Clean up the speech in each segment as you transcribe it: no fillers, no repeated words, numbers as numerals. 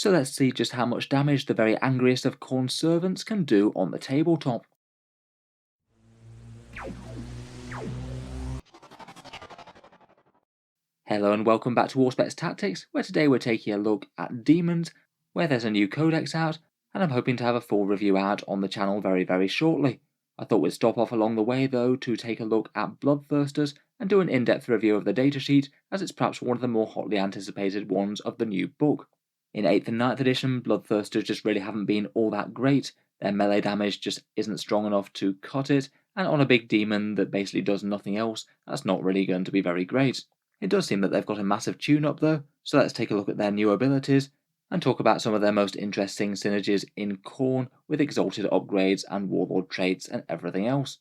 So let's see just how much damage the very angriest of Khorne's servants can do on the tabletop. Hello and welcome back to Auspex Tactics, where today we're taking a look at Daemons, where there's a new codex out, and I'm hoping to have a full review out on the channel very shortly. I thought we'd stop off along the way though to take a look at Bloodthirsters and do an in-depth review of the datasheet, as it's perhaps one of the more hotly anticipated ones of the new book. In 8th and 9th edition, Bloodthirsters just really haven't been all that great. Their melee damage just isn't strong enough to cut it, and on a big demon that basically does nothing else, that's not really going to be very great. It does seem that they've got a massive tune-up though, so let's take a look at their new abilities and talk about some of their most interesting synergies in Khorne with exalted upgrades and warlord traits and everything else.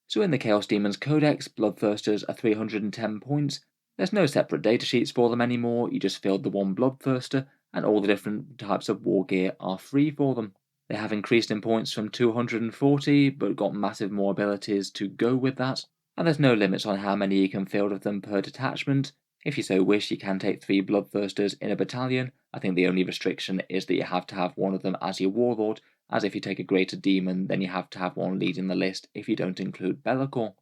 So in the Chaos Daemons Codex, Bloodthirsters are 310 points. There's no separate datasheets for them anymore, you just filled the one Bloodthirster and all the different types of war gear are free for them. They have increased in points from 240 but got massive more abilities to go with that. And there's no limits on how many you can field of them per detachment. If you so wish, you can take 3 Bloodthirsters in a battalion. I think the only restriction is that you have to have one of them as your warlord, as if you take a greater demon, then you have to have one leading the list if you don't include Be'lakor.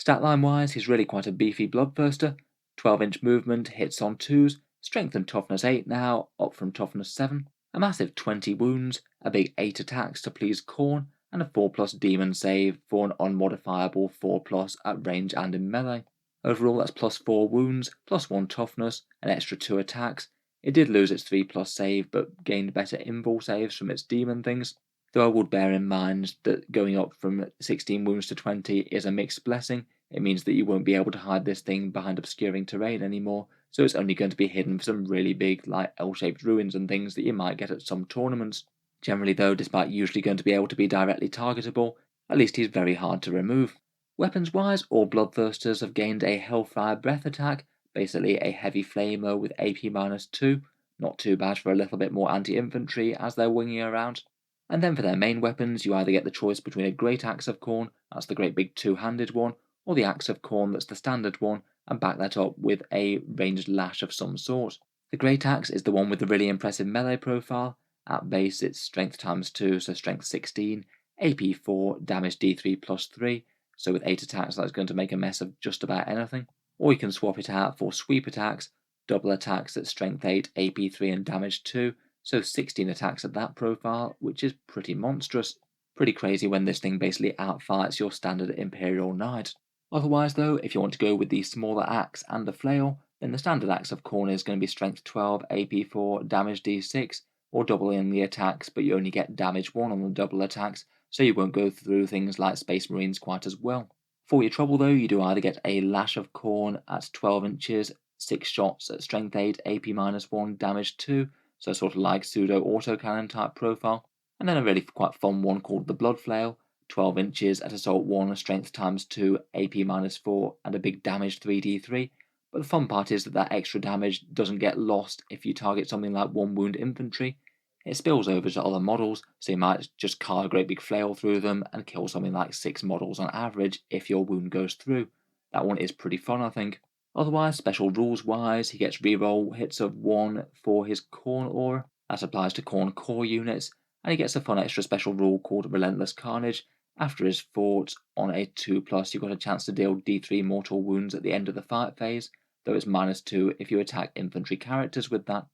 Statline wise, he's really quite a beefy Bloodthirster. 12-inch movement, hits on 2s, strength and toughness 8 now, up from toughness 7, a massive 20 wounds, a big 8 attacks to please Khorne, and a 4+ demon save for an unmodifiable 4+ at range and in melee. Overall that's +4 wounds, +1 toughness, an extra 2 attacks. It did lose its 3+ save but gained better invul saves from its demon things, though I would bear in mind that going up from 16 wounds to 20 is a mixed blessing. It means that you won't be able to hide this thing behind obscuring terrain anymore, so it's only going to be hidden for some really big like L-shaped ruins and things that you might get at some tournaments. Generally though, despite usually going to be able to be directly targetable, at least he's very hard to remove. Weapons wise, all Bloodthirsters have gained a Hellfire Breath attack, basically a heavy flamer with AP -2, not too bad for a little bit more anti-infantry as they're winging around. And then for their main weapons, you either get the choice between a Great Axe of Khorne, that's the great big two-handed one, or the Axe of Khorne, that's the standard one, and back that up with a ranged lash of some sort. The Great Axe is the one with the really impressive melee profile. At base it's strength ×2, so strength 16, AP 4, damage D3 +3, so with 8 attacks that's going to make a mess of just about anything. Or you can swap it out for sweep attacks, double attacks at strength 8, AP 3 and damage 2, so 16 attacks at that profile, which is pretty monstrous. Pretty crazy when this thing basically outfights your standard Imperial Knight. Otherwise though, if you want to go with the smaller axe and the flail, then the standard axe of Khorne is going to be strength 12, AP 4, damage D6, or doubling the attacks, but you only get damage 1 on the double attacks, so you won't go through things like Space Marines quite as well. For your trouble though, you do either get a Lash of Khorne at 12 inches, 6 shots at strength 8, AP -1, damage 2, so sort of like pseudo autocannon type profile, and then a really quite fun one called the Blood Flail, 12 inches at assault 1, strength ×2, AP -4, and a big damage 3d3. But the fun part is that that extra damage doesn't get lost if you target something like 1 wound infantry. It spills over to other models, so you might just carve a great big flail through them and kill something like 6 models on average if your wound goes through. That one is pretty fun, I think. Otherwise, special rules wise, he gets reroll hits of 1 for his Khorne aura. That applies to Khorne core units, and he gets a fun extra special rule called Relentless Carnage. After his fort on a 2+, you've got a chance to deal D3 mortal wounds at the end of the fight phase, though it's -2 if you attack infantry characters with that.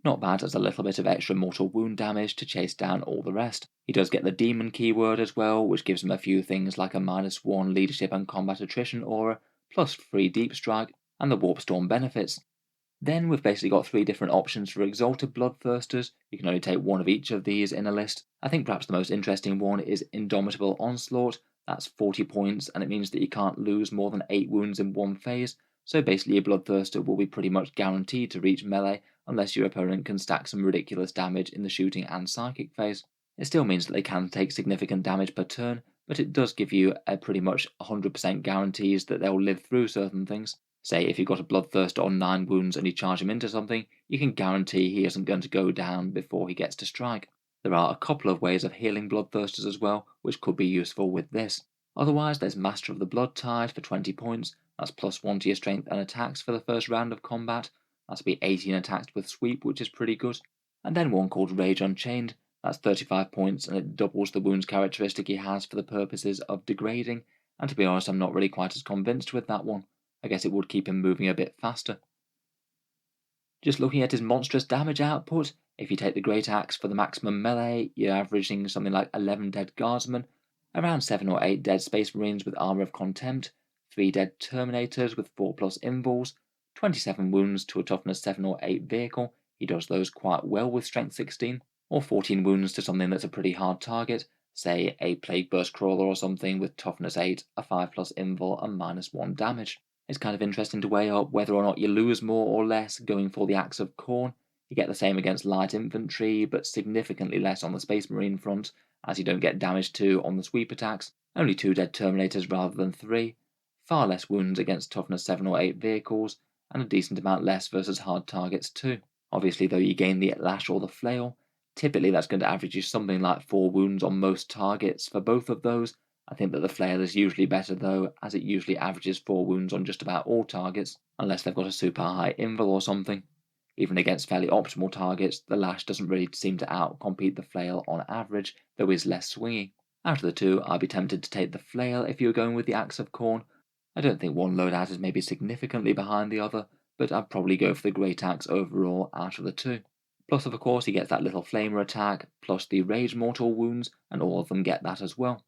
Not bad as a little bit of extra mortal wound damage to chase down all the rest. He does get the demon keyword as well, which gives him a few things like a -1 leadership and combat attrition aura, plus free deep strike, and the warp storm benefits. Then we've basically got 3 different options for exalted Bloodthirsters. You can only take one of each of these in a list. I think perhaps the most interesting one is Indomitable Onslaught. That's 40 points, and it means that you can't lose more than 8 wounds in one phase, so basically your Bloodthirster will be pretty much guaranteed to reach melee unless your opponent can stack some ridiculous damage in the shooting and psychic phase. It still means that they can take significant damage per turn, but it does give you a pretty much 100% guarantees that they'll live through certain things. Say if you've got a Bloodthirster on 9 wounds and you charge him into something, you can guarantee he isn't going to go down before he gets to strike. There are a couple of ways of healing Bloodthirsters as well, which could be useful with this. Otherwise, there's Master of the Blood Tide for 20 points, that's +1 to your strength and attacks for the first round of combat, That's to be 18 attacks with sweep, which is pretty good. And then one called Rage Unchained, that's 35 points, and it doubles the wounds characteristic he has for the purposes of degrading, and to be honest, I'm not really quite as convinced with that one. I guess it would keep him moving a bit faster. Just looking at his monstrous damage output, if you take the Great Axe for the maximum melee, you're averaging something like 11 dead guardsmen, around 7 or 8 dead Space Marines with Armour of Contempt, 3 dead Terminators with 4+ invuls, 27 wounds to a toughness 7 or 8 vehicle, he does those quite well with strength 16, or 14 wounds to something that's a pretty hard target, say a Plague Burst Crawler or something with toughness 8, a 5+ invul and -1 damage. It's kind of interesting to weigh up whether or not you lose more or less going for the Axe of Khorne. You get the same against light infantry, but significantly less on the Space Marine front, as you don't get damage to on the sweep attacks, only 2 dead Terminators rather than 3, far less wounds against toughness 7 or 8 vehicles, and a decent amount less versus hard targets too. Obviously though, you gain the Lash or the Flail. Typically that's going to average you something like 4 wounds on most targets for both of those. I think that the Flail is usually better though, as it usually averages 4 wounds on just about all targets, unless they've got a super high invul or something. Even against fairly optimal targets, the Lash doesn't really seem to outcompete the Flail on average, though is less swingy. Out of the two, I'd be tempted to take the Flail if you were going with the Axe of Khorne. I don't think one loadout is maybe significantly behind the other, but I'd probably go for the Great Axe overall out of the two. Plus, of course, he gets that little Flamer attack, plus the Rage Mortal wounds, and all of them get that as well.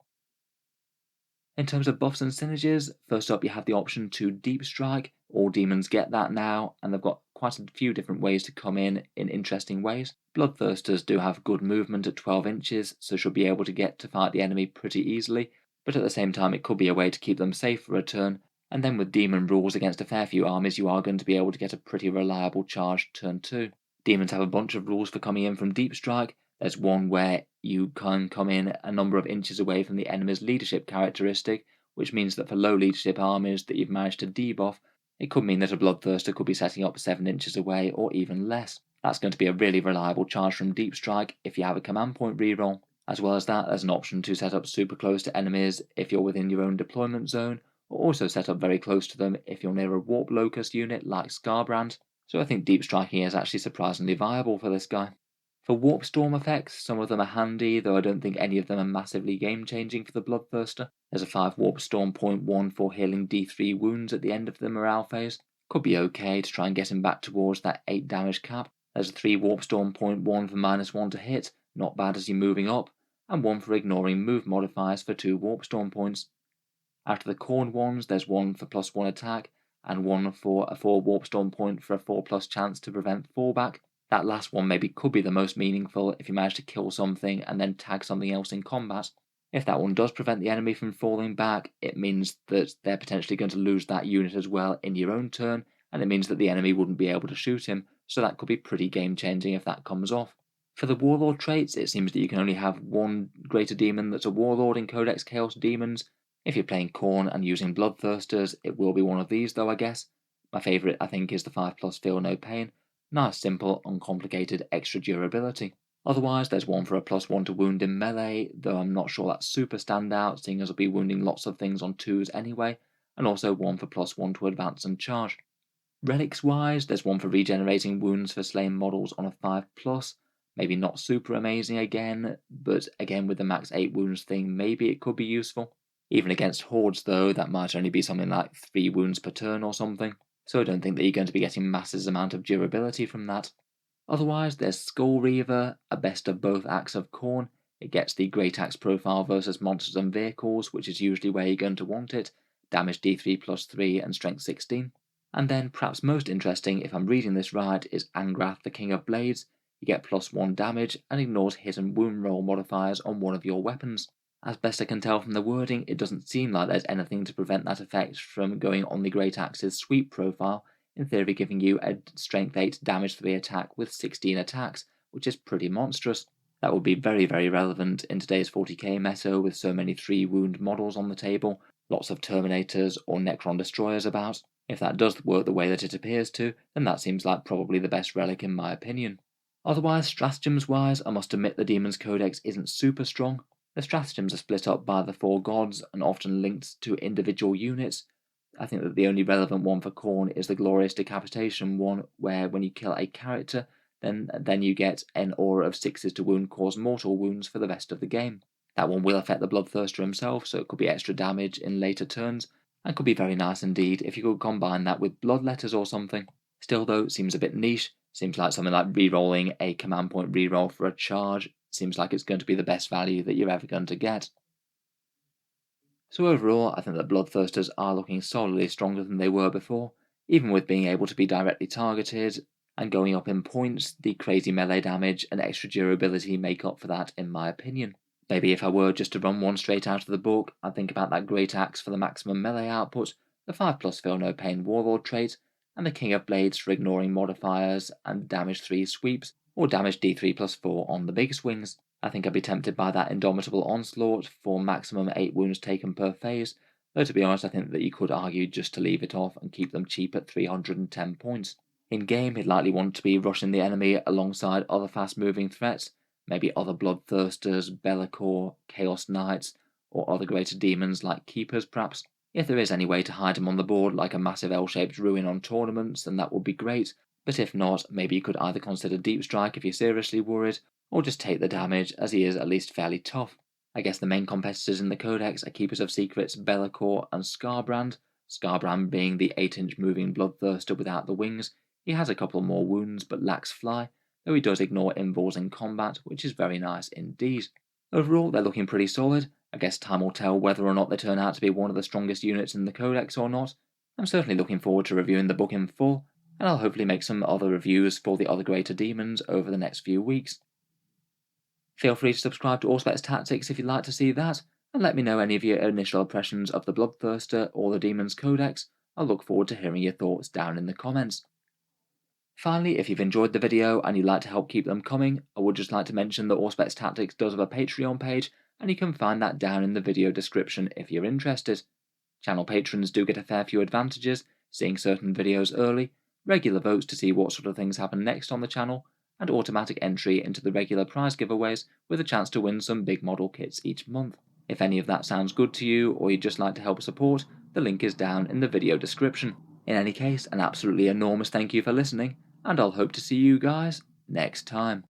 In terms of buffs and synergies, first up you have the option to Deep Strike. All demons get that now, and they've got quite a few different ways to come in interesting ways. Bloodthirsters do have good movement at 12 inches, so should be able to get to fight the enemy pretty easily, but at the same time it could be a way to keep them safe for a turn, and then with demon rules against a fair few armies you are going to be able to get a pretty reliable charge turn 2. Demons have a bunch of rules for coming in from Deep Strike. There's one where you can come in a number of inches away from the enemy's leadership characteristic, which means that for low leadership armies that you've managed to debuff, it could mean that a Bloodthirster could be setting up 7 inches away or even less. That's going to be a really reliable charge from Deep Strike if you have a command point reroll. As well as that, there's an option to set up super close to enemies if you're within your own deployment zone, or also set up very close to them if you're near a Warp Locust unit like Scarbrand. So I think Deep Striking is actually surprisingly viable for this guy. For Warp Storm effects, some of them are handy, though I don't think any of them are massively game-changing for the Bloodthirster. There's a 5 Warp Storm .1 for healing D3 wounds at the end of the morale phase. Could be okay to try and get him back towards that 8 damage cap. There's a 3 Warp Storm .1 for -1 to hit, not bad as you're moving up, and 1 for ignoring move modifiers for 2 Warp Storm points. After the Khorne ones, there's 1 for +1 attack, and 1 for a 4 Warp Storm point for a 4+ chance to prevent fallback. That last one maybe could be the most meaningful if you manage to kill something and then tag something else in combat. If that one does prevent the enemy from falling back, it means that they're potentially going to lose that unit as well in your own turn, and it means that the enemy wouldn't be able to shoot him, so that could be pretty game-changing if that comes off. For the Warlord traits, it seems that you can only have one Greater Demon that's a Warlord in Codex Chaos Daemons. If you're playing Khorne and using Bloodthirsters, it will be one of these though, I guess. My favourite, I think, is the 5+ Feel No Pain. Nice, simple, uncomplicated extra durability. Otherwise, there's 1 for a +1 to wound in melee, though I'm not sure that's super standout, seeing as I'll be wounding lots of things on 2s anyway, and also 1 for +1 to advance and charge. Relics-wise, there's 1 for regenerating wounds for slain models on a 5+, maybe not super amazing again, but again with the max 8 wounds thing, maybe it could be useful. Even against hordes though, that might only be something like 3 wounds per turn or something, so I don't think that you're going to be getting massive amount of durability from that. Otherwise, there's Skull Reaver, a best of both Axe of Khorne. It gets the Great Axe profile versus monsters and vehicles, which is usually where you're going to want it, damage D3 +3 and strength 16. And then, perhaps most interesting, if I'm reading this right, is Angrath, the King of Blades. You get +1 damage and ignores hit and wound roll modifiers on one of your weapons. As best I can tell from the wording, it doesn't seem like there's anything to prevent that effect from going on the Great Axe's sweep profile, in theory giving you a strength 8 damage 3 attack with 16 attacks, which is pretty monstrous. That would be very, very relevant in today's 40k meta with so many 3 wound models on the table, lots of Terminators or Necron Destroyers about. If that does work the way that it appears to, then that seems like probably the best relic in my opinion. Otherwise, stratagems wise, I must admit the Daemons Codex isn't super strong. The stratagems are split up by the 4 gods and often linked to individual units. I think that the only relevant one for Khorne is the Glorious Decapitation one, where when you kill a character, then you get an aura of 6s to wound cause mortal wounds for the rest of the game. That one will affect the Bloodthirster himself, so it could be extra damage in later turns, and could be very nice indeed if you could combine that with Bloodletters or something. Still though, it seems a bit niche. Seems like something like re-rolling a command point re-roll for a charge. Seems like it's going to be the best value that you're ever going to get. So overall, I think that Bloodthirsters are looking solidly stronger than they were before, even with being able to be directly targeted and going up in points. The crazy melee damage and extra durability make up for that in my opinion. Maybe if I were just to run one straight out of the book, I'd think about that Great Axe for the maximum melee output, the 5+ Feel No Pain Warlord trait, and the King of Blades for ignoring modifiers and damage 3 sweeps, or damage D3+4 on the big swings. I think I'd be tempted by that Indomitable Onslaught for maximum 8 wounds taken per phase, though to be honest I think that you could argue just to leave it off and keep them cheap at 310 points. In game you'd likely want to be rushing the enemy alongside other fast moving threats, maybe other Bloodthirsters, Be'lakor, Chaos Knights, or other greater demons like Keepers perhaps. If there is any way to hide them on the board like a massive L-shaped ruin on tournaments, then that would be great, but if not, maybe you could either consider Deep Strike if you're seriously worried, or just take the damage as he is at least fairly tough. I guess the main competitors in the Codex are Keepers of Secrets, Be'lakor and Skarbrand. Skarbrand being the 8-inch moving Bloodthirster without the wings. He has a couple more wounds but lacks fly, though he does ignore invuls in combat, which is very nice indeed. Overall, they're looking pretty solid. I guess time will tell whether or not they turn out to be one of the strongest units in the Codex or not. I'm certainly looking forward to reviewing the book in full, and I'll hopefully make some other reviews for the other greater demons over the next few weeks. Feel free to subscribe to Auspex Tactics if you'd like to see that, and let me know any of your initial impressions of the Bloodthirster or the Daemons Codex. I'll look forward to hearing your thoughts down in the comments. Finally, if you've enjoyed the video and you'd like to help keep them coming, I would just like to mention that Auspex Tactics does have a Patreon page, and you can find that down in the video description if you're interested. Channel patrons do get a fair few advantages, seeing certain videos early, regular votes to see what sort of things happen next on the channel, and automatic entry into the regular prize giveaways with a chance to win some big model kits each month. If any of that sounds good to you or you'd just like to help support, the link is down in the video description. In any case, an absolutely enormous thank you for listening, and I'll hope to see you guys next time.